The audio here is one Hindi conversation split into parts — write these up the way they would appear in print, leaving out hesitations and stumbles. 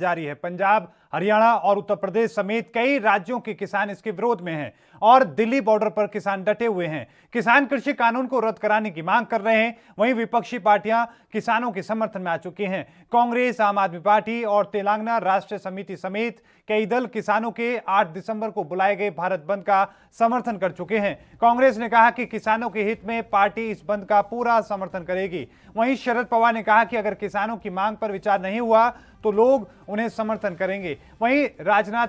जारी है। पंजाब, हरियाणा और उत्तर प्रदेश समेत कई राज्यों के किसान इसके विरोध में हैं और दिल्ली बॉर्डर पर किसान डटे हुए हैं। किसान कृषि कानून को रद्द कराने की मांग कर रहे हैं। वहीं विपक्षी पार्टियां किसानों के समर्थन में आ चुकी हैं। कांग्रेस, आम आदमी पार्टी और तेलंगाना राष्ट्र समिति समेत कई दल किसानों के 8 दिसंबर को बुलाए गए भारत बंद का समर्थन कर चुके हैं। कांग्रेस ने कहा कि किसानों के हित में पार्टी इस बंद का पूरा समर्थन करेगी। वहीं शरद पवार ने कहा कि अगर किसानों की मांग पर विचार नहीं हुआ तो लोग उन्हें समर्थन करेंगे। वहीं राजस्थान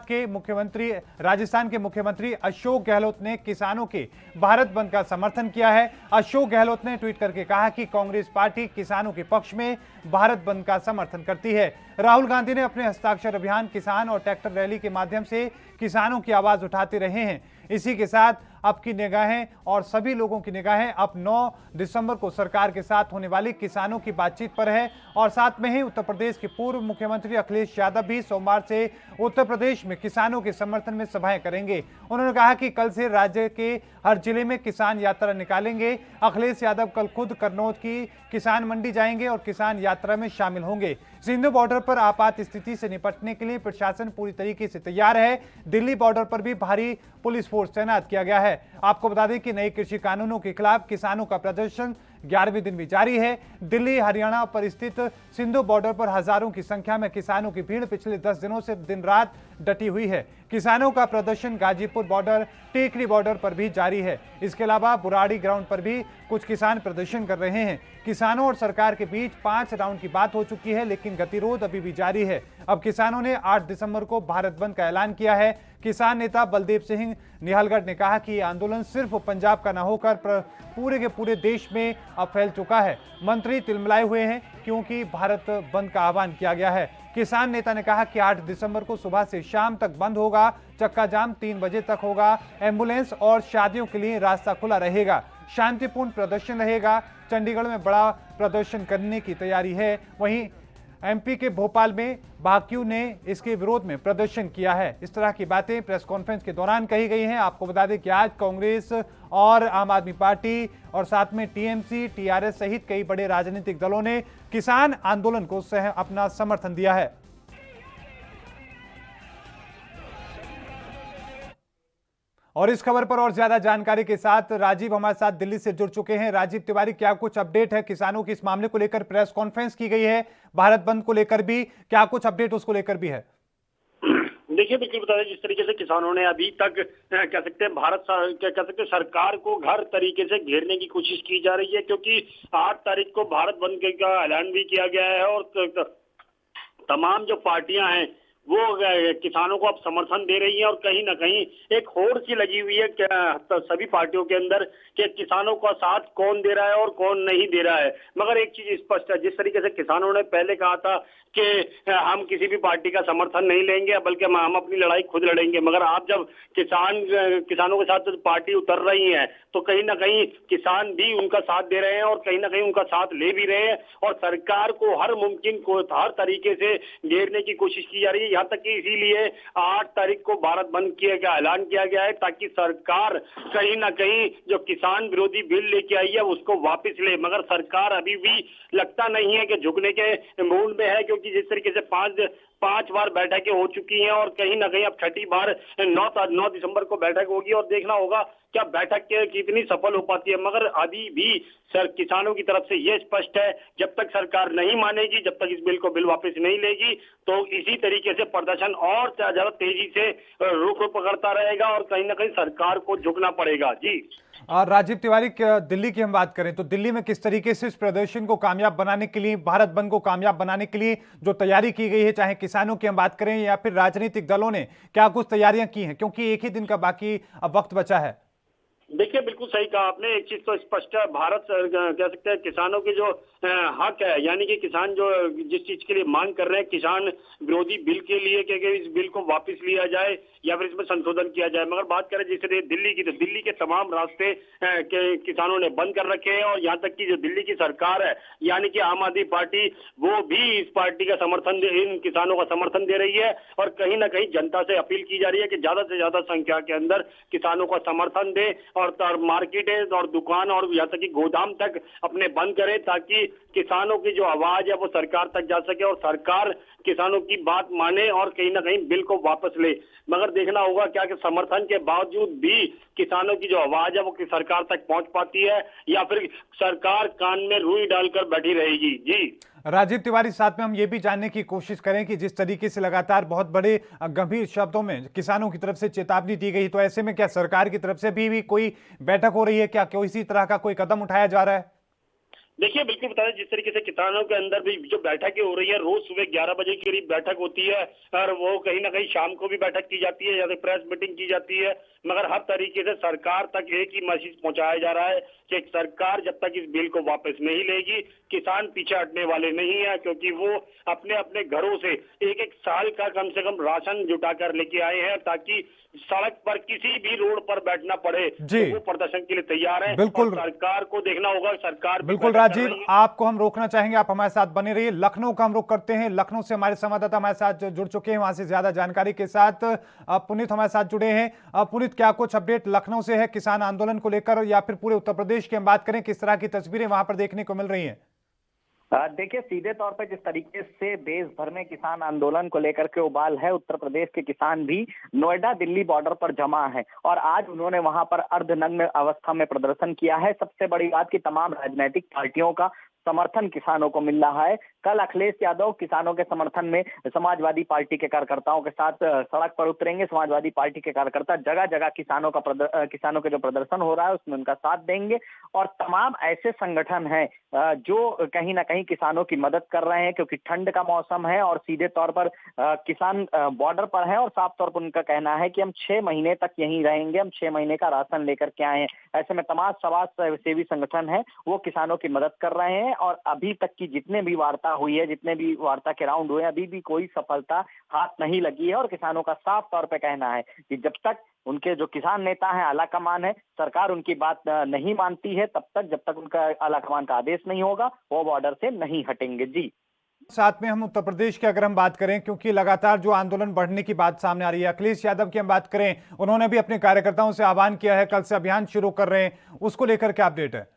के मुख्यमंत्री अशोक गहलोत ने किसानों के भारत बंद का समर्थन किया है। अशोक गहलोत ने ट्वीट करके कहा कि कांग्रेस पार्टी किसानों के पक्ष में भारत बंद का समर्थन करती है। राहुल गांधी ने अपने हस्ताक्षर अभियान, किसान और ट्रैक्टर रैली के माध्यम से किसानों की आवाज उठाते रहे हैं। इसी के साथ अब की निगाहें और सभी लोगों की निगाहें अब 9 दिसंबर को सरकार के साथ होने वाली किसानों की बातचीत पर है। और साथ में ही उत्तर प्रदेश के पूर्व मुख्यमंत्री अखिलेश यादव भी सोमवार से उत्तर प्रदेश में किसानों के समर्थन में सभाएं करेंगे। उन्होंने कहा कि कल से राज्य के हर जिले में किसान यात्रा निकालेंगे। अखिलेश यादव कल खुद कन्नौज की किसान मंडी जाएंगे और किसान यात्रा में शामिल होंगे। सिंधु बॉर्डर पर आपात स्थिति से निपटने के लिए प्रशासन पूरी तरीके से तैयार है। दिल्ली बॉर्डर पर भी भारी पुलिस फोर्स तैनात किया गया है। आपको बता दें कि नए कृषि कानूनों के खिलाफ किसानों का प्रदर्शन 11वें दिन भी जारी है। दिल्ली, हरियाणा पर स्थित सिंधु बॉर्डर पर हजारों की संख्या में किसानों की भीड़ पिछले 10 दिनों से दिन रात डटी हुई है। किसानों का प्रदर्शन गाजीपुर बॉर्डर, टेकरी बॉर्डर पर भी जारी है। इसके अलावा बुराड़ी ग्राउंड पर भी कुछ किसान प्रदर्शन कर रहे हैं। किसानों और सरकार के बीच 5 राउंड की बात हो चुकी है, लेकिन गतिरोध अभी भी जारी है। अब किसानों ने 8 दिसंबर को भारत बंद का ऐलान किया है। किसान नेता बलदेव सिंह निहालगढ़ ने कहा कि यह आंदोलन सिर्फ पंजाब का न होकर पूरे के पूरे देश में अब फैल चुका है। मंत्री तिलमिलाए हुए हैं क्योंकि भारत बंद का आह्वान किया गया है। किसान नेता ने कहा कि 8 दिसंबर को सुबह से शाम तक बंद होगा। चक्का जाम 3 बजे तक होगा। एम्बुलेंस और शादियों के लिए रास्ता खुला रहेगा। शांतिपूर्ण प्रदर्शन रहेगा। चंडीगढ़ में बड़ा प्रदर्शन करने की तैयारी है। वहीं एमपी के भोपाल में भाकियू ने इसके विरोध में प्रदर्शन किया है। इस तरह की बातें प्रेस कॉन्फ्रेंस के दौरान कही गई हैं। आपको बता दें कि आज कांग्रेस और आम आदमी पार्टी और साथ में टीएमसी, टीआरएस सहित कई बड़े राजनीतिक दलों ने किसान आंदोलन को अपना समर्थन दिया है। और इस खबर पर और ज्यादा जानकारी के साथ राजीव हमारे साथ दिल्ली से जुड़ चुके हैं। राजीव तिवारी, क्या कुछ अपडेट है? किसानों की इस मामले को लेकर प्रेस कॉन्फ्रेंस की गई है, भारत बंद को लेकर भी क्या कुछ अपडेट उसको लेकर भी है? देखिए, बिल्कुल बता दें, जिस तरीके से किसानों ने अभी तक कह सकते हैं सरकार को हर तरीके से घेरने की कोशिश की जा रही है, क्योंकि 8 तारीख को भारत बंद का ऐलान भी किया गया है और तमाम जो पार्टियां हैं वो किसानों को अब समर्थन दे रही है और कहीं ना कहीं एक होड़ सी लगी हुई है सभी पार्टियों के अंदर कि किसानों का साथ कौन दे रहा है और कौन नहीं दे रहा है। मगर एक चीज स्पष्ट है, जिस तरीके से किसानों ने पहले कहा था कि हम किसी भी पार्टी का समर्थन नहीं लेंगे, बल्कि हम अपनी लड़ाई खुद लड़ेंगे, मगर आप जब किसानों के साथ पार्टी उतर रही है तो कहीं ना कहीं किसान भी उनका साथ दे रहे हैं और कहीं ना कहीं उनका साथ ले भी रहे हैं और सरकार को हर तरीके से घेरने की कोशिश की जा रही है। यहाँ तक कि इसीलिए 8 तारीख को भारत बंद का ऐलान किया गया है, ताकि सरकार कहीं ना कहीं जो किसान विरोधी बिल लेके आई है उसको वापस ले। मगर सरकार अभी भी लगता नहीं है कि झुकने के मूड में है, क्योंकि जिस तरीके से 5 बार बैठकें हो चुकी हैं और कहीं ना कहीं अब 6ठी बार 9 दिसंबर को बैठक होगी और देखना होगा क्या बैठक कितनी सफल हो पाती है। मगर अभी भी किसानों की तरफ से यह स्पष्ट है, जब तक सरकार नहीं मानेगी, जब तक इस बिल को वापस नहीं लेगी, तो इसी तरीके से प्रदर्शन और ज्यादा तेजी से रुख पकड़ता रहेगा और कहीं ना कहीं सरकार को झुकना पड़ेगा। जी राजीव तिवारी, दिल्ली की हम बात करें तो दिल्ली में किस तरीके से इस प्रदर्शन को कामयाब बनाने के लिए, भारत बंद को कामयाब बनाने के लिए जो तैयारी की गई है, चाहे किसानों की हम बात करें या फिर राजनीतिक दलों ने क्या कुछ तैयारियां की हैं, क्योंकि एक ही दिन का बाकी अब वक्त बचा है? देखिए, बिल्कुल सही कहा आपने। एक चीज तो स्पष्ट है, भारत कह सकते हैं किसानों के जो हक है, यानी कि किसान जो जिस चीज के लिए मांग कर रहे हैं, किसान विरोधी बिल के लिए कि इस बिल को वापस लिया जाए या फिर इसमें संशोधन किया जाए। मगर बात करें जैसे दिल्ली की, तो दिल्ली के तमाम रास्ते किसानों ने बंद कर रखे हैं और यहाँ तक कि जो दिल्ली की सरकार है, यानी कि आम आदमी पार्टी, वो भी इस पार्टी का इन किसानों का समर्थन दे रही है और कहीं ना कहीं जनता से अपील की जा रही है कि ज्यादा से ज्यादा संख्या के अंदर किसानों का समर्थन दे और मार्केटें और दुकान और यहाँ तक कि गोदाम तक अपने बंद करें, ताकि किसानों की जो आवाज है वो सरकार तक जा सके और सरकार किसानों की बात माने और कहीं ना कहीं बिल को वापस ले। मगर देखना होगा क्या कि समर्थन के बावजूद भी किसानों की जो आवाज है वो कि सरकार तक पहुंच पाती है, या फिर सरकार कान में रुई डालकर बैठी रहेगी। जी राजीव तिवारी, साथ में हम ये भी जानने की कोशिश करें कि जिस तरीके से लगातार बहुत बड़े गंभीर शब्दों में किसानों की तरफ से चेतावनी दी गई, तो ऐसे में क्या सरकार की तरफ से भी कोई बैठक हो रही है? क्या कोई इसी तरह का कोई कदम उठाया जा रहा है? देखिए, बिल्कुल बता दें, जिस तरीके से किसानों के अंदर भी जो बैठकें हो रही है, रोज सुबह 11 बजे के करीब बैठक होती है और वो कहीं ना कहीं शाम को भी बैठक की जाती है या फिर प्रेस मीटिंग की जाती है। मगर हर तरीके से सरकार तक एक ही मैसेज पहुंचाया जा रहा है कि सरकार जब तक इस बिल को वापस नहीं लेगी, किसान पीछे हटने वाले नहीं है, क्योंकि वो अपने अपने घरों से एक एक साल का कम से कम राशन जुटा कर लेके आए हैं, ताकि सड़क पर किसी भी रोड पर बैठना पड़े जी, तो वो प्रदर्शन के लिए तैयार है। और बिल्कुल। सरकार को देखना होगा, सरकार भी बिल्कुल बैठक कर राजीव, रही है। आपको हम रोकना चाहेंगे, आप हमारे साथ बने रहिए। लखनऊ का हम रुख करते हैं। लखनऊ से हमारे संवाददाता हमारे साथ जुड़ चुके हैं, वहां से ज्यादा जानकारी के साथ पुनीत हमारे साथ जुड़े हैं। पुनीत, क्या कुछ अपडेट लखनऊ से है किसान आंदोलन को लेकर, या फिर पूरे उत्तर प्रदेश की हम बात करें, किस तरह की तस्वीरें वहां पर देखने को मिल रही हैं? देखिए, सीधे तौर पर जिस तरीके से देश भर में किसान आंदोलन को लेकर के उबाल है, उत्तर प्रदेश के किसान भी नोएडा दिल्ली बॉर्डर पर जमा है और आज उन्होंने वहां पर अर्धनग्न अवस्था में प्रदर्शन किया है। सबसे बड़ी बात कि तमाम राजनीतिक पार्टियों का समर्थन किसानों को मिल रहा है। कल अखिलेश यादव किसानों के समर्थन में समाजवादी पार्टी के कार्यकर्ताओं के साथ सड़क पर उतरेंगे। समाजवादी पार्टी के कार्यकर्ता जगह जगह किसानों के जो प्रदर्शन हो रहा है उसमें उनका साथ देंगे और तमाम ऐसे संगठन हैं जो कहीं ना कहीं किसानों की मदद कर रहे हैं, क्योंकि ठंड का मौसम है और सीधे तौर पर किसान बॉर्डर पर है और साफ तौर पर उनका कहना है कि हम 6 महीने तक यहीं रहेंगे, हम 6 महीने का राशन लेकर के आए हैं। ऐसे में तमाम समाज सेवी संगठन है वो किसानों की मदद कर रहे हैं और अभी तक की जितने भी वार्ता हुई है, जितने भी वार्ता के राउंड हुए, अभी भी कोई सफलता हाथ नहीं लगी है और किसानों का साफ तौर पे कहना है कि जब तक उनके जो किसान नेता हैं, आला कमान है, सरकार उनकी बात नहीं मानती है, तब तक जब तक उनका आला कमान का आदेश नहीं होगा वो बॉर्डर से नहीं हटेंगे। जी, साथ में हम उत्तर प्रदेश की अगर हम बात करें, क्योंकि लगातार जो आंदोलन बढ़ने की बात सामने आ रही है, अखिलेश यादव की हम बात करें, उन्होंने भी अपने कार्यकर्ताओं से आह्वान किया है, कल से अभियान शुरू कर रहे हैं, उसको लेकर क्या अपडेट है?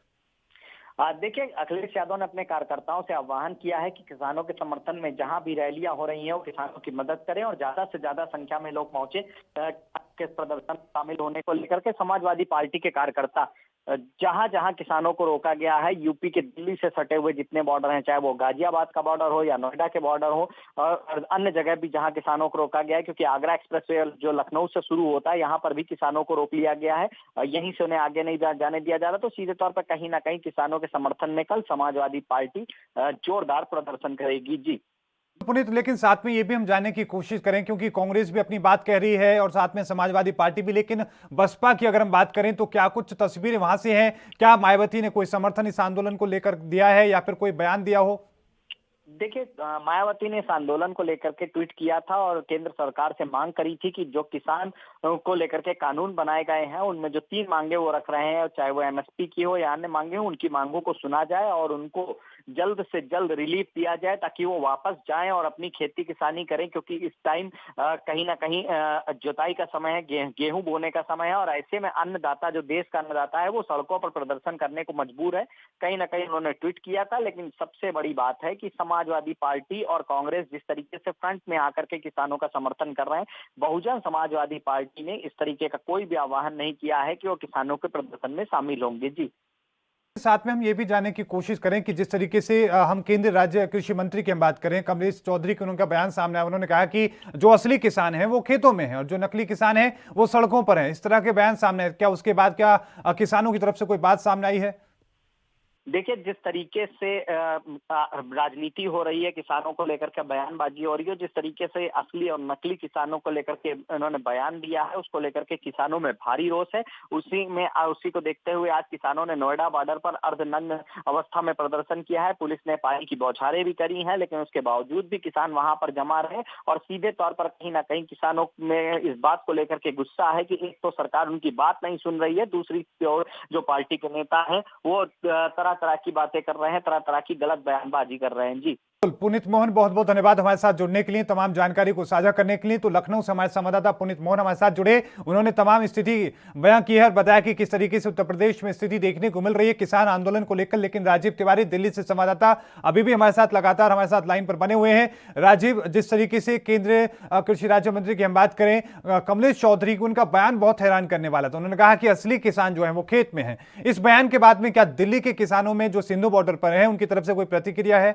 देखिए, अखिलेश यादव ने अपने कार्यकर्ताओं से आह्वान किया है कि किसानों के समर्थन में जहां भी रैलियां हो रही हैं वो किसानों की मदद करें और ज्यादा से ज्यादा संख्या में लोग पहुंचे के प्रदर्शन में शामिल होने को लेकर के। समाजवादी पार्टी के कार्यकर्ता जहां जहां किसानों को रोका गया है, यूपी के दिल्ली से सटे हुए जितने बॉर्डर हैं, चाहे वो गाजियाबाद का बॉर्डर हो या नोएडा के बॉर्डर हो और अन्य जगह भी जहां किसानों को रोका गया है, क्योंकि आगरा एक्सप्रेसवे जो लखनऊ से शुरू होता है यहाँ पर भी किसानों को रोक लिया गया है, यहीं से उन्हें आगे नहीं जाने दिया जा रहा। तो सीधे तौर पर कहीं ना कहीं किसानों के समर्थन में कल समाजवादी पार्टी जोरदार प्रदर्शन करेगी। जी पुनीत, लेकिन साथ में ये भी हम जानने की कोशिश करें, क्योंकि कांग्रेस भी अपनी बात कह रही है और साथ में समाजवादी पार्टी भी, लेकिन बसपा की अगर हम बात करें तो क्या कुछ तस्वीरें वहां से हैं? क्या मायावती ने कोई समर्थन इस आंदोलन को लेकर दिया है या फिर कोई बयान दिया हो? देखिए, मायावती ने इस आंदोलन को लेकर के ट्वीट किया था और केंद्र सरकार से मांग करी थी कि जो किसान को लेकर के कानून बनाए गए हैं उनमें जो 3 मांगे वो रख रहे हैं, चाहे वो एमएसपी की हो या अन्य मांगे हो, उनकी मांगों को सुना जाए और उनको जल्द से जल्द रिलीफ दिया जाए ताकि वो वापस जाएं और अपनी खेती किसानी करें, क्योंकि इस टाइम कहीं ना कहीं जुताई का समय है, गेहूं बोने का समय है और ऐसे में अन्नदाता, जो देश का अन्नदाता है, वो सड़कों पर प्रदर्शन करने को मजबूर है। कहीं ना कहीं उन्होंने ट्वीट किया था, लेकिन सबसे बड़ी बात है कि समाजवादी पार्टी और कांग्रेस जिस तरीके से फ्रंट में आकर के किसानों का समर्थन कर रहे हैं, बहुजन समाजवादी पार्टी ने इस तरीके का कोई भी आह्वान नहीं किया है कि वो किसानों के प्रदर्शन में शामिल होंगे। जी, साथ में हम ये भी जानने की कोशिश करें कि जिस तरीके से हम केंद्रीय राज्य कृषि मंत्री की हम बात करें, कमलेश चौधरी की, उनका बयान सामने आया, उन्होंने कहा कि जो असली किसान है वो खेतों में है और जो नकली किसान है वो सड़कों पर है। इस तरह के बयान सामने, क्या उसके बाद क्या किसानों की तरफ से कोई बात सामने आई है? देखिए, जिस तरीके से राजनीति हो रही है, किसानों को लेकर के बयानबाजी हो रही है, जिस तरीके से असली और नकली किसानों को लेकर के उन्होंने बयान दिया है, उसको लेकर के किसानों में भारी रोष है। उसी को देखते हुए आज किसानों ने नोएडा बॉर्डर पर अर्धनग्न अवस्था में प्रदर्शन किया है। पुलिस ने पानी की बौछारें भी करी हैं, लेकिन उसके बावजूद भी किसान वहां पर जमा रहे और सीधे तौर पर कहीं ना कहीं किसानों में इस बात को लेकर के गुस्सा है कि एक तो सरकार उनकी बात नहीं सुन रही है, दूसरी ओर जो पार्टी के नेता है वो तरह तरह की बातें कर रहे हैं, तरह तरह की गलत बयानबाजी कर रहे हैं। जी, पुनीत मोहन, बहुत बहुत धन्यवाद हमारे साथ जुड़ने के लिए, तमाम जानकारी को साझा करने के लिए। तो लखनऊ से हमारे संवाददाता पुनीत मोहन हमारे साथ जुड़े, उन्होंने तमाम स्थिति बयां की है और बताया कि किस तरीके से उत्तर प्रदेश में स्थिति देखने को मिल रही है किसान आंदोलन को लेकर। लेकिन राजीव तिवारी दिल्ली से संवाददाता अभी भी हमारे साथ लगातार हमारे साथ लाइन पर बने हुए हैं। राजीव, जिस तरीके से केंद्रीय कृषि राज्य मंत्री की हम बात करें कमलेश चौधरी की, उनका बयान बहुत हैरान करने वाला था। उन्होंने कहा कि असली किसान जो है वो खेत में है। इस बयान के बाद में क्या दिल्ली के किसानों में जो सिंधु बॉर्डर पर है उनकी तरफ से कोई प्रतिक्रिया है?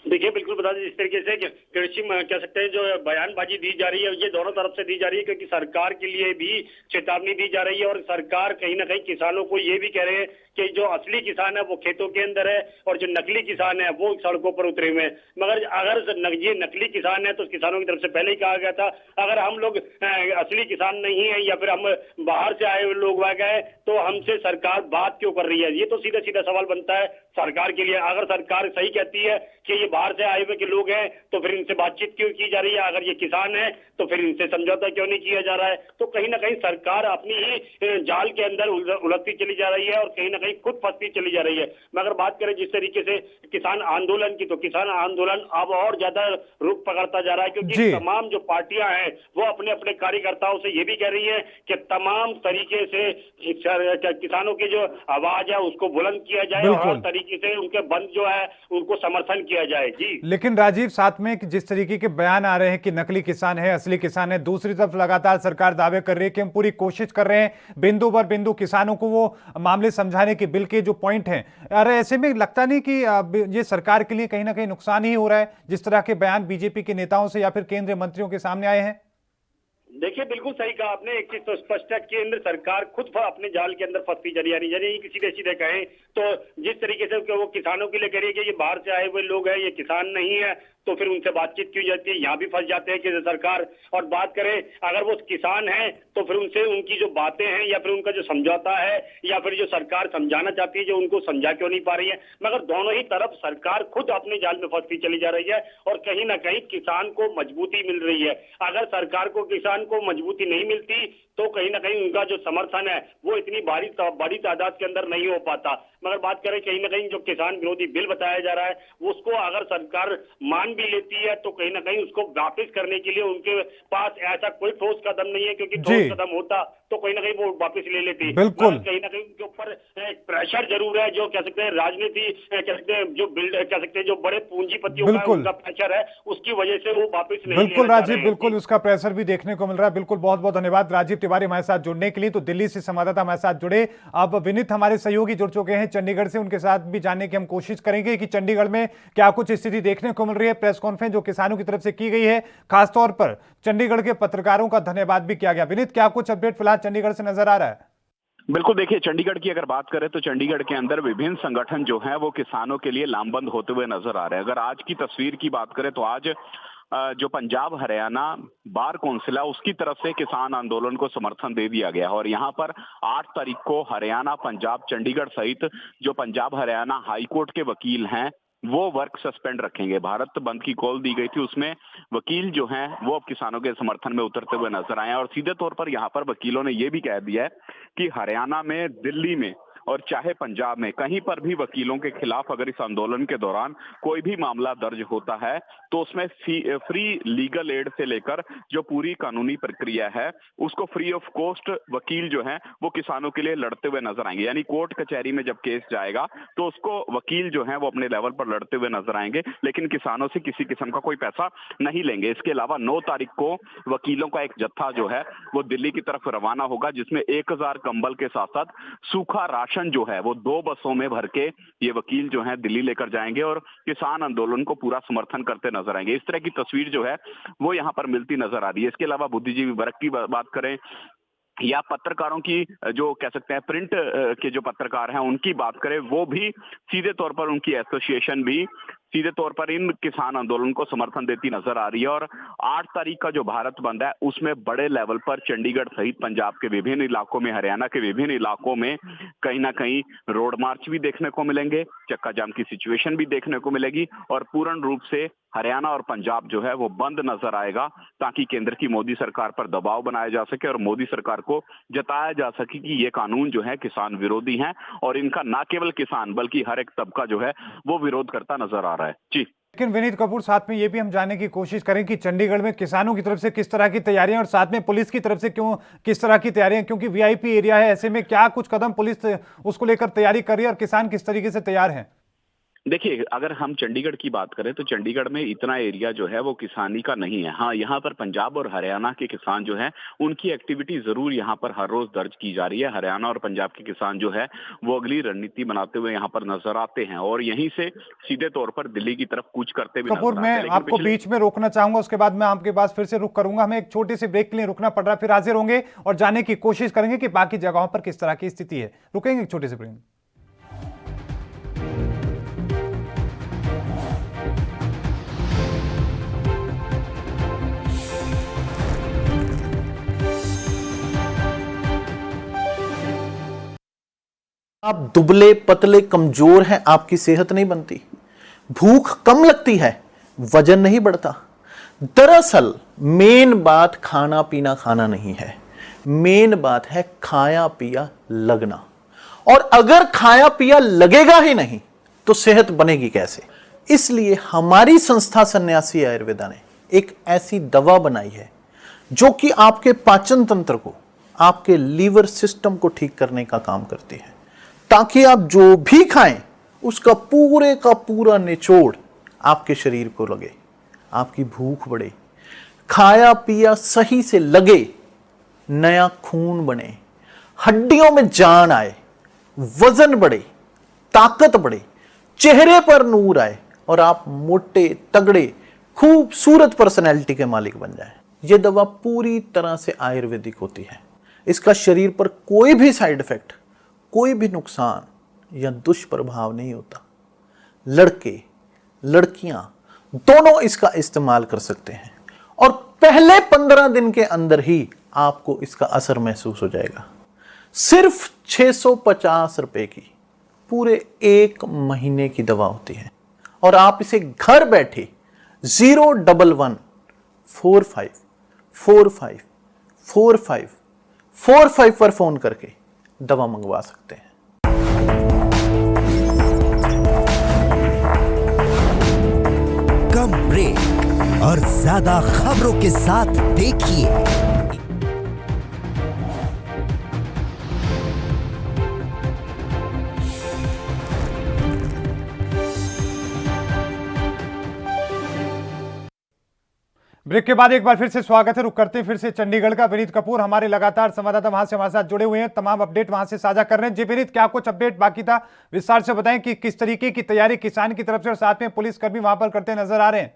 देखिए, बिल्कुल बता दें, जिस तरीके से कृषि कह सकते हैं जो बयानबाजी दी जा रही है, ये दोनों तरफ से दी जा रही है, क्योंकि सरकार के लिए भी चेतावनी दी जा रही है और सरकार कहीं ना कहीं किसानों को ये भी कह रहे हैं कि जो असली किसान है वो खेतों के अंदर है और जो नकली किसान है वो सड़कों पर उतरे हुए हैं। मगर अगर ये नकली किसान है तो किसानों की तरफ से पहले ही कहा गया था, अगर हम लोग असली किसान नहीं है या फिर हम बाहर से आए हुए लोग आ गए तो हमसे सरकार बात क्यों कर रही है। ये तो सीधा सीधा सवाल बनता है सरकार के लिए। अगर सरकार सही कहती है कि ये बाहर से आए हुए के लोग हैं तो फिर इनसे बातचीत क्यों की जा रही है, अगर ये किसान है तो फिर इनसे समझौता क्यों नहीं किया जा रहा है। तो कहीं ना कहीं सरकार अपनी ही जाल के अंदर उलझती चली जा रही है और कहीं ना कहीं खुद फंसती चली जा रही है। मगर बात करें जिस तरीके से किसान आंदोलन की, तो किसान आंदोलन अब और ज्यादा रुख पकड़ता जा रहा है, क्योंकि तमाम जो पार्टियां हैं वो अपने अपने कार्यकर्ताओं से ये भी कह रही है कि तमाम तरीके से किसानों की जो आवाज है उसको बुलंद किया जाए और हर तरीके से उनके बंद जो है उनको समर्थन किया जाए। जी, लेकिन राजीव, साथ में जिस तरीके के बयान आ रहे हैं कि नकली किसान है, असली किसान है, दूसरी तरफ लगातार सरकार दावे कर रही है कि हम पूरी कोशिश कर रहे हैं बिंदु पर बिंदु किसानों को वो मामले समझाने के, बिल के जो पॉइंट हैं। अरे ऐसे में लगता नहीं कि ये सरकार के लिए कहीं ना कहीं नुकसान ही हो रहा है जिस तरह के बयान बीजेपी के नेताओं से या फिर केंद्रीय मंत्रियों के सामने आए हैं? देखिए, बिल्कुल सही कहा आपने। एक चीज तो स्पष्ट है, केंद्र सरकार खुद अपने जाल के अंदर फंसती चली जा रही है। यानी सीधे सीधे कहें तो जिस तरीके से वो किसानों के लिए कह रही है कि ये बाहर से आए हुए लोग हैं, ये किसान नहीं है, तो फिर उनसे बातचीत की जाती है, यहाँ भी फंस जाते हैं कि सरकार। और बात करें अगर वो किसान है तो फिर उनसे उनकी जो बातें हैं या फिर उनका जो समझौता है या फिर जो सरकार समझाना चाहती है जो उनको समझा क्यों नहीं पा रही है। मगर दोनों ही तरफ सरकार खुद अपने जाल में फंसती चली जा रही है और कहीं ना कहीं किसान को मजबूती मिल रही है। अगर सरकार को किसान को मजबूती नहीं मिलती तो कहीं ना कहीं उनका जो समर्थन है वो इतनी बड़ी तादाद के अंदर नहीं हो पाता। मगर बात करें कहीं ना कहीं जो किसान विरोधी बिल बताया जा रहा है उसको अगर सरकार मान भी लेती है तो कहीं ना कहीं उसको वापस करने के लिए उनके पास ऐसा कोई ठोस कदम नहीं है, क्योंकि ठोस कदम होता तो कहीं ना कहीं वो वापस ले लेती। बिल्कुल, कहीं ना कहीं उनके ऊपर प्रेशर जरूर है, जो कह सकते हैं राजनीति, कह सकते हैं जो कह सकते हैं जो बड़े पूंजीपतियों का उनका प्रेशर है, उसकी वजह से वो वापस नहीं। बिल्कुल राजीव, बिल्कुल उसका प्रेशर भी देखने को मिल रहा है। बिल्कुल, बहुत बहुत धन्यवाद राजीव तिवारी हमारे साथ जुड़ने के लिए। तो दिल्ली से संवाददाता हमारे साथ जुड़े। अब विनीत हमारे सहयोगी जुड़ चुके हैं चंडीगढ़ से, उनके साथ भी जानने की हम कोशिश करेंगे कि चंडीगढ़ में क्या कुछ स्थिति देखने को मिल रही है। प्रेस कॉन्फ्रेंस जो किसानों की तरफ से की गई है, खासतौर पर चंडीगढ़ के पत्रकारों का धन्यवाद भी किया गया। विनीत, क्या कुछ अपडेट फिलहाल चंडीगढ़ से नजर आ रहा है? बिल्कुल, देखिए चंडीगढ़ की अगर बात करें तो चंडीगढ़ के अंदर विभिन्न संगठन जो हैं वो किसानों के लिए लामबंद होते हुए नजर आ रहे हैं। अगर आज की तस्वीर की बात करें तो आज जो पंजाब हरियाणा बार कौंसिल है उसकी तरफ से किसान आंदोलन को समर्थन दे दिया गया है और यहाँ पर 8 तारीख को हरियाणा, पंजाब, चंडीगढ़ सहित जो पंजाब हरियाणा हाईकोर्ट के वकील हैं वो वर्क सस्पेंड रखेंगे। भारत बंद की कॉल दी गई थी, उसमें वकील जो हैं वो अब किसानों के समर्थन में उतरते हुए नजर आए हैं और सीधे तौर पर यहाँ पर वकीलों ने ये भी कह दिया है कि हरियाणा में, दिल्ली में और चाहे पंजाब में कहीं पर भी वकीलों के खिलाफ अगर इस आंदोलन के दौरान कोई भी मामला दर्ज होता है तो उसमें फ्री लीगल एड से लेकर जो पूरी कानूनी प्रक्रिया है उसको फ्री ऑफ कॉस्ट वकील जो है वो किसानों के लिए लड़ते हुए नजर आएंगे। यानी कोर्ट कचहरी में जब केस जाएगा तो उसको वकील जो है वो अपने लेवल पर लड़ते हुए नजर आएंगे, लेकिन किसानों से किसी किस्म का कोई पैसा नहीं लेंगे। इसके अलावा 9 तारीख को वकीलों का एक जत्था जो है वो दिल्ली की तरफ रवाना होगा, जिसमें 1000 कंबल के साथ साथ सूखा राशन जो है वो 2 बसों में भर के ये वकील जो है दिल्ली लेकर जाएंगे और किसान आंदोलन को पूरा समर्थन करते नजर आएंगे। इस तरह की तस्वीर जो है वो यहाँ पर मिलती नजर आ रही है। इसके अलावा बुद्धिजीवी वर्ग की बात करें या पत्रकारों की, जो कह सकते हैं प्रिंट के जो पत्रकार हैं उनकी बात करें, वो भी सीधे तौर पर उनकी एसोसिएशन भी सीधे तौर पर इन किसान आंदोलन को समर्थन देती नजर आ रही है। और 8 तारीख का जो भारत बंद है उसमें बड़े लेवल पर चंडीगढ़ सहित पंजाब के विभिन्न इलाकों में, हरियाणा के विभिन्न इलाकों में कहीं ना कहीं रोड मार्च भी देखने को मिलेंगे, चक्का जाम की सिचुएशन भी देखने को मिलेगी और पूर्ण रूप से हरियाणा और पंजाब जो है वो बंद नजर आएगा ताकि केंद्र की मोदी सरकार पर दबाव बनाया जा सके और मोदी सरकार को जताया जा सके कि ये कानून जो है किसान विरोधी हैं और इनका ना केवल किसान बल्कि हर एक तबका जो है वो विरोध करता नजर आ रहा है। रहा है। जी, लेकिन विनीत कपूर, साथ में ये भी हम जानने की कोशिश करें कि चंडीगढ़ में किसानों की तरफ से किस तरह की तैयारियां और साथ में पुलिस की तरफ से किस तरह की तैयारियां, क्योंकि वीआईपी एरिया है, ऐसे में क्या कुछ कदम पुलिस उसको लेकर तैयारी कर रही है और किसान किस तरीके से तैयार हैं? देखिए, अगर हम चंडीगढ़ की बात करें तो चंडीगढ़ में इतना एरिया जो है वो किसानी का नहीं है। हाँ, यहाँ पर पंजाब और हरियाणा के किसान जो हैं उनकी एक्टिविटी जरूर यहाँ पर हर रोज दर्ज की जा रही है। हरियाणा और पंजाब के किसान जो है वो अगली रणनीति बनाते हुए यहाँ पर नजर आते हैं और यहीं से सीधे तौर पर दिल्ली की तरफ कूच करते भी कपूर, नजर मैं आते हैं। लेकिन आपको बीच में रोकना चाहूंगा, उसके बाद मैं आपके पास फिर से रुक करूंगा। हमें एक छोटे से ब्रेक के लिए रुकना पड़ रहा है, फिर हाजिर होंगे और जानने की कोशिश करेंगे कि बाकी जगहों पर किस तरह की स्थिति है। रुकेंगे एक छोटे से ब्रेक। आप दुबले पतले कमजोर हैं, आपकी सेहत नहीं बनती, भूख कम लगती है, वजन नहीं बढ़ता। दरअसल मेन बात खाना पीना खाना नहीं है, मेन बात है खाया पिया लगना। और अगर खाया पिया लगेगा ही नहीं तो सेहत बनेगी कैसे? इसलिए हमारी संस्था सन्यासी आयुर्वेदा ने एक ऐसी दवा बनाई है जो कि आपके पाचन तंत्र को, आपके लीवर सिस्टम को ठीक करने का काम करती है, ताकि आप जो भी खाएं उसका पूरे का पूरा निचोड़ आपके शरीर को लगे, आपकी भूख बढ़े, खाया पिया सही से लगे, नया खून बने, हड्डियों में जान आए, वजन बढ़े, ताकत बढ़े, चेहरे पर नूर आए और आप मोटे तगड़े खूबसूरत पर्सनैलिटी के मालिक बन जाएं। यह दवा पूरी तरह से आयुर्वेदिक होती है। इसका शरीर पर कोई भी साइड इफेक्ट, कोई भी नुकसान या दुष्प्रभाव नहीं होता। लड़के लड़कियां दोनों इसका इस्तेमाल कर सकते हैं और पहले 15 दिन के अंदर ही आपको इसका असर महसूस हो जाएगा। सिर्फ 650 रुपए की पूरे 1 महीने की दवा होती है और आप इसे घर बैठे 01145454545 पर फोन करके दवा मंगवा सकते हैं। कम ब्रेक और ज्यादा खबरों के साथ देखिए ब्रेक के बाद एक बार फिर से स्वागत है। रुक करते हैं फिर से चंडीगढ़ का। विनीत कपूर हमारे लगातार संवाददाता वहां से हमारे साथ जुड़े हुए हैं, तमाम अपडेट वहां से साझा कर रहे हैं। जी विनीत, क्या कुछ अपडेट बाकी था, विस्तार से बताएं कि किस तरीके की तैयारी किसान की तरफ से और साथ में पुलिसकर्मी वहां पर करते नजर आ रहे हैं।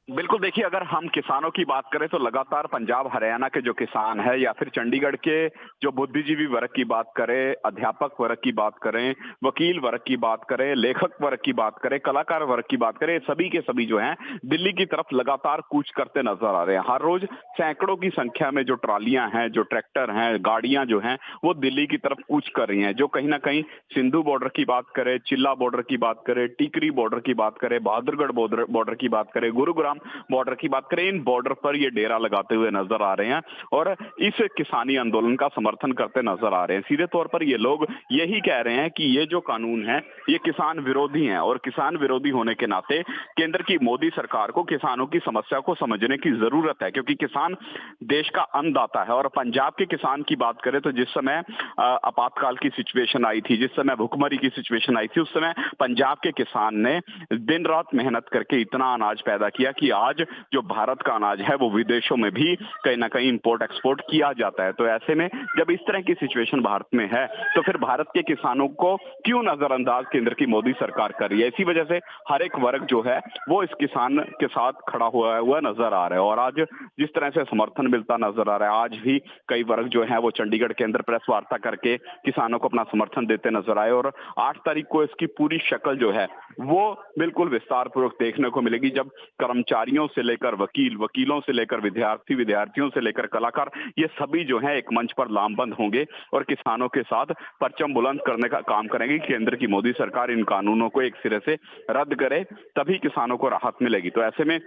बिल्कुल, देखिए, अगर हम किसानों की बात करें तो लगातार पंजाब हरियाणा के जो किसान है या फिर चंडीगढ़ के जो बुद्धिजीवी वर्ग की बात करें, अध्यापक वर्ग की बात करें, वकील वर्ग की बात करें, लेखक वर्ग की बात करें, कलाकार वर्ग की बात करें, सभी के सभी जो हैं दिल्ली की तरफ लगातार कूच करते नजर आ रहे हैं। हर रोज सैकड़ों की संख्या में जो ट्रालियां हैं, जो ट्रैक्टर हैं, गाड़ियां जो हैं वो दिल्ली की तरफ कूच कर रही हैं। जो कहीं ना कहीं सिंधु बॉर्डर की बात करें, चिल्ला बॉर्डर की बात करें, टीकरी बॉर्डर की बात करें, बहादुरगढ़ बॉर्डर की बात करें, गुरुग्राम बॉर्डर की बात करें, इन बॉर्डर पर ये डेरा लगाते हुए नजर आ रहे हैं और इस किसानी आंदोलन का समर्थन करते नजर आ रहे हैं। सीधे तौर पर ये लोग यही कह रहे हैं कि ये जो कानून है ये किसान विरोधी है और किसान विरोधी होने के नाते केंद्र की मोदी सरकार को किसानों की समस्या को समझने की जरूरत है, क्योंकि किसान देश का अन्नदाता है। और पंजाब के किसान की बात करें तो जिस समय आपातकाल की सिचुएशन आई थी, जिस समय भुखमरी की सिचुएशन आई थी, उस समय पंजाब के किसान ने दिन रात मेहनत करके इतना अनाज पैदा किया कि आज जो भारत का अनाज है वो विदेशों में भी कहीं ना कहीं इंपोर्ट एक्सपोर्ट किया जाता है। तो ऐसे में जब इस तरह की सिचुएशन भारत में है तो फिर भारत के किसानों को क्यों नजरअंदाज केंद्र की मोदी सरकार कर रही है? इसी वजह से हर एक वर्ग जो है वो इस किसान के साथ खड़ा हुआ नजर आ रहा है और आज जिस तरह से समर्थन मिलता नजर आ रहा है, आज भी कई वर्ग जो है वो चंडीगढ़ के अंदर प्रेस वार्ता करके किसानों को अपना समर्थन देते नजर आए और 8 तारीख को इसकी पूरी शक्ल जो है वो बिल्कुल विस्तार पूर्वक देखने को मिलेगी, जब कर्मचारियों से लेकर वकील, वकीलों से लेकर विद्यार्थी, विद्यार्थियों से लेकर कलाकार, ये सभी जो है एक मंच पर लामबंद होंगे और किसानों के साथ परचम बुलंद करने का काम करेंगे। केंद्र की मोदी सरकार इन कानूनों को एक सिरे से रद्द करे, तभी किसानों को राहत मिलेगी। तो ऐसे में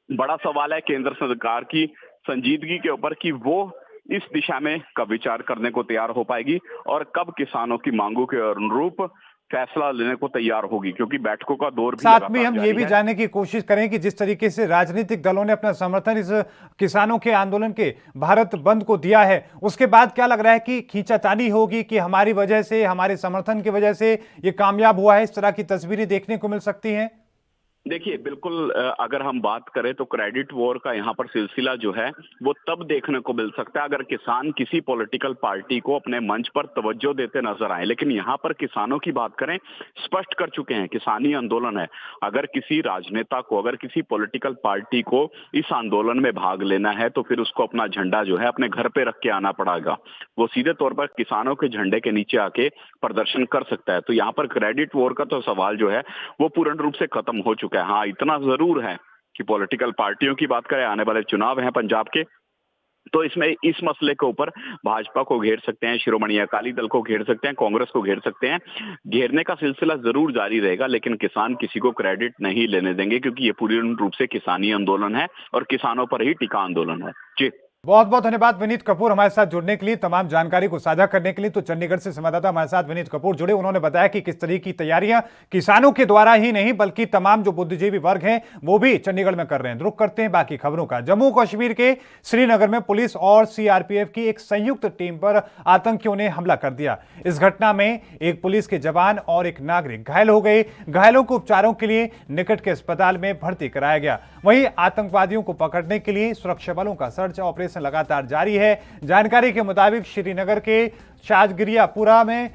बड़ा सवाल है केंद्र सरकार की संजीदगी के ऊपर कि वो इस दिशा में कब विचार करने को तैयार हो पाएगी और कब किसानों की मांगों के अनुरूप फैसला लेने को तैयार होगी, क्योंकि बैठकों का दौर भी साथ में हम लगातार ये भी जारी है। जानने की कोशिश करें कि जिस तरीके से राजनीतिक दलों ने अपना समर्थन इस किसानों के आंदोलन के भारत बंद को दिया है, उसके बाद क्या लग रहा है कि खींचातानी होगी कि हमारी वजह से, हमारे समर्थन की वजह से ये कामयाब हुआ है, इस तरह की तस्वीरें देखने को मिल सकती हैं? देखिए, बिल्कुल अगर हम बात करें तो क्रेडिट वॉर का यहाँ पर सिलसिला जो है वो तब देखने को मिल सकता है अगर किसान किसी पॉलिटिकल पार्टी को अपने मंच पर तवज्जो देते नजर आए। लेकिन यहाँ पर किसानों की बात करें, स्पष्ट कर चुके हैं, किसानी आंदोलन है। अगर किसी राजनेता को, अगर किसी पॉलिटिकल पार्टी को इस आंदोलन में भाग लेना है तो फिर उसको अपना झंडा जो है अपने घर पे रख के आना पड़ेगा। वो सीधे तौर पर किसानों के झंडे के नीचे आके प्रदर्शन कर सकता है। तो यहाँ पर क्रेडिट वॉर का तो सवाल जो है वो पूर्ण रूप से खत्म हो चुका है। हाँ, इतना जरूर है कि पॉलिटिकल पार्टियों की बात करें, आने वाले चुनाव हैं पंजाब के, तो इसमें इस मसले के ऊपर भाजपा को घेर सकते हैं, शिरोमणि अकाली दल को घेर सकते हैं, कांग्रेस को घेर सकते हैं। घेरने का सिलसिला जरूर जारी रहेगा, लेकिन किसान किसी को क्रेडिट नहीं लेने देंगे, क्योंकि ये पूर्ण रूप से किसानी आंदोलन है और किसानों पर ही टिका आंदोलन है। जी, बहुत बहुत धन्यवाद विनीत कपूर हमारे साथ जुड़ने के लिए, तमाम जानकारी को साझा करने के लिए। तो चंडीगढ़ से संवाददाता हमारे साथ विनीत कपूर जुड़े, उन्होंने बताया कि किस तरह की तैयारियां किसानों के द्वारा ही नहीं बल्कि तमाम जो बुद्धिजीवी वर्ग हैं वो भी चंडीगढ़ में कर रहे हैं। रुख करते हैं बाकी खबरों का। जम्मू कश्मीर के श्रीनगर में पुलिस और सीआरपीएफ की एक संयुक्त टीम पर आतंकियों ने हमला कर दिया। इस घटना में एक पुलिस के जवान और एक नागरिक घायल हो गए। घायलों को उपचारों के लिए निकट के अस्पताल में भर्ती कराया गया। वहीं आतंकवादियों को पकड़ने के लिए सुरक्षा बलों का सर्च ऑपरेशन लगातार जारी है। जानकारी के मुताबिक श्रीनगर के शाजगिरियापुरा में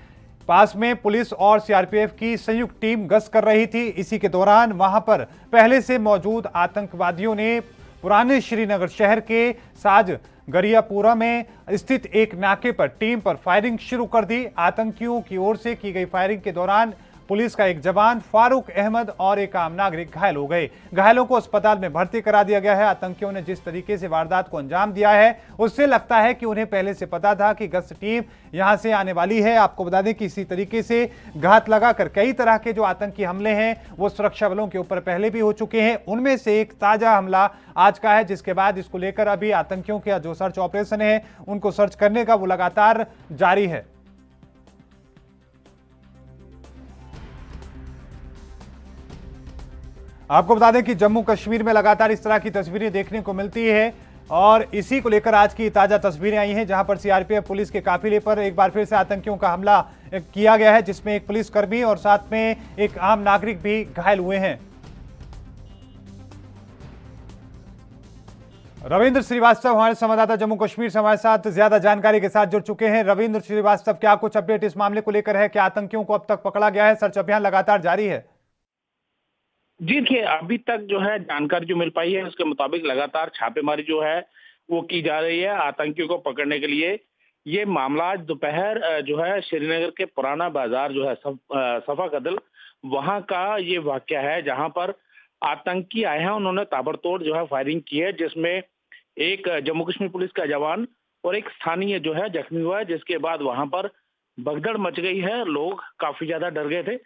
पास में पुलिस और सीआरपीएफ की संयुक्त टीम गश्त कर रही थी। इसी के दौरान वहां पर पहले से मौजूद आतंकवादियों ने पुराने श्रीनगर शहर के साजगिरियापुरा में स्थित एक नाके पर टीम पर फायरिंग शुरू कर दी। आतंकियों की ओर से की गई फायरिंग के दौरान पुलिस का एक जवान फारूक अहमद और एक आम नागरिक घायल हो गए। घायलों को अस्पताल में भर्ती करा दिया गया है। आतंकियों ने जिस तरीके से वारदात को अंजाम दिया है उससे लगता है कि उन्हें पहले से पता था कि गश्त टीम यहां से आने वाली है। आपको बता दें कि इसी तरीके से घात लगाकर कई तरह के जो आतंकी हमले हैं वो सुरक्षा बलों के ऊपर पहले भी हो चुके हैं। उनमें से एक ताजा हमला आज का है, जिसके बाद इसको लेकर अभी आतंकियों के जो सर्च ऑपरेशन है उनको सर्च करने का वो लगातार जारी है। आपको बता दें कि जम्मू कश्मीर में लगातार इस तरह की तस्वीरें देखने को मिलती है और इसी को लेकर आज की ताजा तस्वीरें आई हैं, जहां पर सीआरपीएफ पुलिस के काफिले पर एक बार फिर से आतंकियों का हमला किया गया है, जिसमें एक पुलिसकर्मी और साथ में एक आम नागरिक भी घायल हुए हैं। रविंद्र श्रीवास्तव हमारे संवाददाता जम्मू कश्मीर से हमारे साथ ज्यादा जानकारी के साथ जुड़ चुके हैं। रविंद्र श्रीवास्तव, क्या कुछ अपडेट इस मामले को लेकर है? क्या आतंकियों को अब तक पकड़ा गया है? सर्च अभियान लगातार जारी है। जी देखिए, अभी तक जो है जानकारी जो मिल पाई है उसके मुताबिक लगातार छापेमारी जो है वो की जा रही है आतंकियों को पकड़ने के लिए। ये मामला आज दोपहर जो है श्रीनगर के पुराना बाजार जो है सफा कदल, वहां का ये वाकया है जहां पर आतंकी आए हैं। उन्होंने ताबड़तोड़ जो है फायरिंग की है, जिसमें एक जम्मू कश्मीर पुलिस का जवान और एक स्थानीय जो है जख्मी हुआ है, जिसके बाद वहां पर भगदड़ मच गई है। लोग काफी ज्यादा डर गए थे।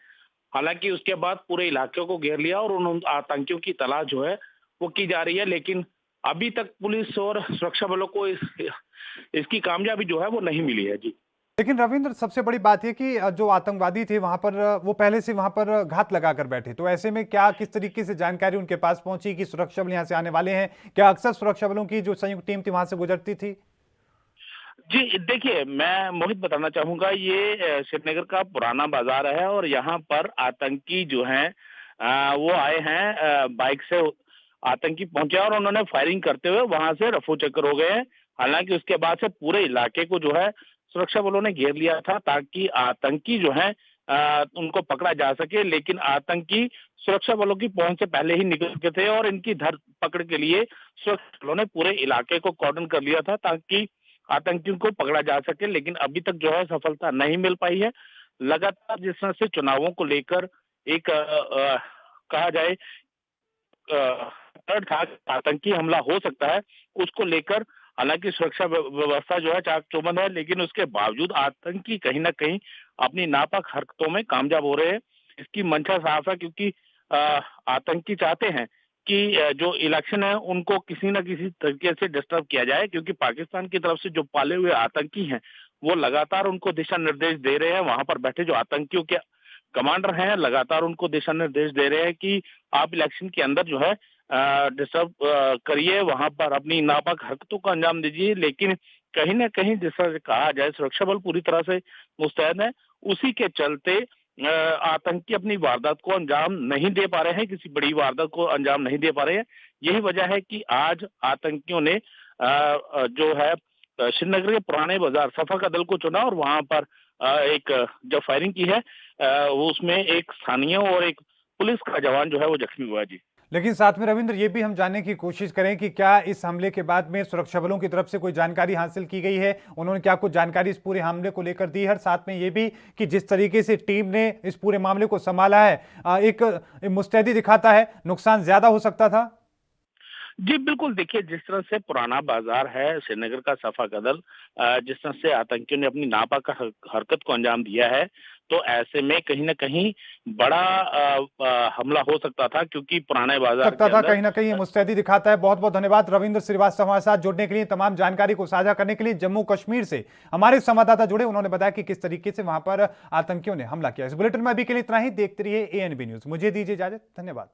हालांकि उसके बाद पूरे इलाके को घेर लिया और उन आतंकियों की तलाश जो है वो की जा रही है, लेकिन अभी तक पुलिस और सुरक्षा बलों को इसकी कामयाबी जो है वो नहीं मिली है। जी, लेकिन रविंद्र, सबसे बड़ी बात यह कि जो आतंकवादी थे वहां पर वो पहले से वहां पर घात लगाकर बैठे, तो ऐसे में क्या किस तरीके से जानकारी उनके पास पहुंची कि सुरक्षा बल यहां से आने वाले हैं? क्या अक्सर सुरक्षा बलों की जो संयुक्त टीम थी वहां से गुजरती थी? जी देखिए, मैं मोहित बताना चाहूंगा, ये श्रीनगर का पुराना बाजार है और यहाँ पर आतंकी जो हैं वो आए हैं बाइक से। आतंकी पहुंचे और उन्होंने फायरिंग करते हुए वहां से रफू चक्कर हो गए हैं। हालांकि उसके बाद से पूरे इलाके को जो है सुरक्षा बलों ने घेर लिया था ताकि आतंकी जो है उनको पकड़ा जा सके, लेकिन आतंकी सुरक्षा बलों की पहुंच से पहले ही निकल चुके थे और इनकी धर पकड़ के लिए सुरक्षा बलों ने पूरे इलाके को कॉर्डन कर लिया था ताकि आतंकियों को पकड़ा जा सके, लेकिन अभी तक जो है सफलता नहीं मिल पाई है। लगातार जिस तरह से चुनावों को लेकर एक कहा जाए था आतंकी हमला हो सकता है, उसको लेकर हालांकि सुरक्षा व्यवस्था जो है चाक चौबंद है, लेकिन उसके बावजूद आतंकी कहीं ना कहीं अपनी नापाक हरकतों में कामयाब हो रहे हैं। इसकी मंशा साफ है, क्योंकि आतंकी चाहते हैं कि जो इलेक्शन है उनको किसी न किसी तरीके से डिस्टर्ब किया जाए, क्योंकि पाकिस्तान की तरफ से जो पाले हुए आतंकी हैं वो लगातार उनको दिशा निर्देश दे रहे हैं। वहां पर बैठे जो आतंकियों के कमांडर हैं लगातार उनको दिशा निर्देश दे रहे हैं कि आप इलेक्शन के अंदर जो है डिस्टर्ब करिए, वहां पर अपनी नापाक हरकतों को अंजाम दीजिए, लेकिन कहीं ना कहीं जिस तरह से कहा जाए सुरक्षा बल पूरी तरह से मुस्तैद है। उसी के चलते आतंकी अपनी वारदात को अंजाम नहीं दे पा रहे हैं, किसी बड़ी वारदात को अंजाम नहीं दे पा रहे हैं। यही वजह है कि आज आतंकियों ने जो है श्रीनगर के पुराने बाजार सफा का दल को चुना और वहां पर एक जब फायरिंग की है उसमें एक स्थानीय और एक पुलिस का जवान जो है वो जख्मी हुआ है। जी, लेकिन साथ में रविंद्र ये भी हम जानने की कोशिश करें कि क्या इस हमले के बाद में सुरक्षा बलों की तरफ से कोई जानकारी हासिल की गई है, उन्होंने क्या कुछ जानकारी इस पूरे हमले को लेकर दी है। साथ में ये भी कि जिस तरीके से टीम ने इस पूरे मामले को संभाला है एक मुस्तैदी दिखाता है, नुकसान ज्यादा हो सकता था। जी बिल्कुल, देखिए जिस तरह से पुराना बाजार है श्रीनगर का सफा कदल, जिस तरह से आतंकियों ने अपनी नापाक हरकत को अंजाम दिया है, तो ऐसे में कहीं ना कहीं बड़ा हमला हो सकता था, क्योंकि पुराने बाजार सकता था कहीं ना कहीं मुस्तैदी दिखाता है। बहुत बहुत धन्यवाद रविंद्र श्रीवास्तव हमारे साथ जुड़ने के लिए, तमाम जानकारी को साझा करने के लिए। जम्मू कश्मीर से हमारे संवाददाता जुड़े, उन्होंने बताया कि किस तरीके से वहां पर आतंकियों ने हमला किया। इस बुलेटिन में अभी के लिए इतना ही। देखते रहिए ANB न्यूज। मुझे दीजिए इजाजत, धन्यवाद।